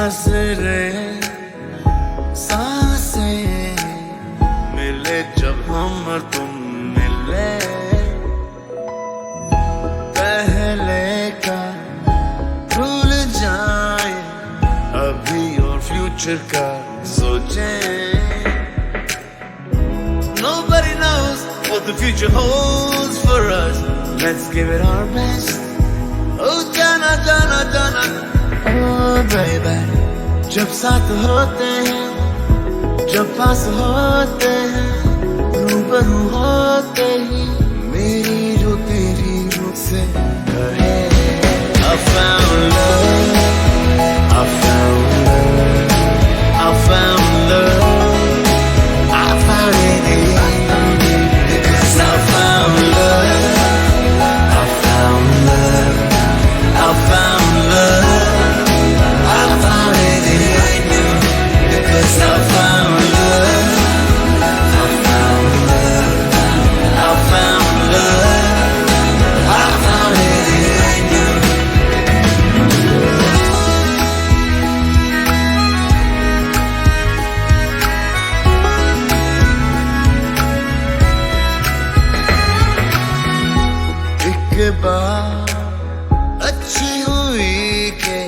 नजरें सांसें मिले जब हम और तुम मिले, पहले का भूल जाए अभी और फ्यूचर का सोचें. Nobody knows what the future holds for us. Let's give it our best. Oh जाना जाना जाना, oh baby. जब साथ होते हैं, जब पास होते हैं, रूबरू होते ही मेरी रूह तेरी रूह से कहे. I found love, I found love, I found love, I found it in you, because I found love, I found love, I found love, I found it in you, because I found love, I found love, I found love, I found it in you. एक बार अच्छी हुई के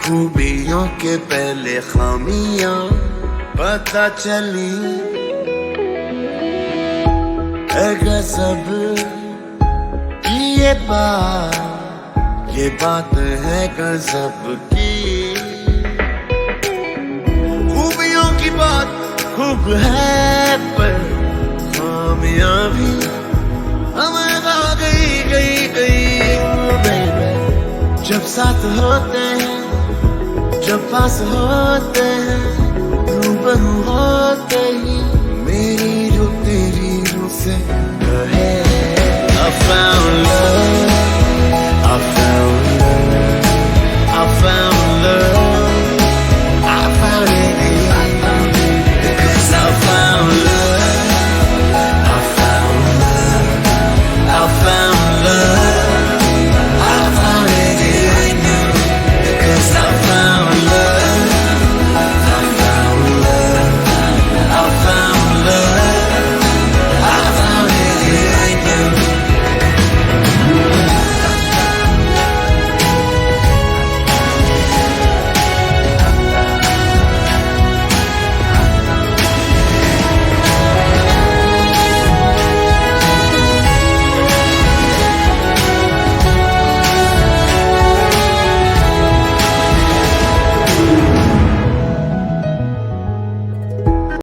खूबियों के पहले खामियां पता चली. है गजब की ये बात है गजब की. खूबियों की बात खूब है पर खामियां भी हमें खा गई गई गई. baby, जब साथ होते हैं, जब पास होते हैं, रूबरू होते ही मेरी रूह तेरी रूह से कहे. I found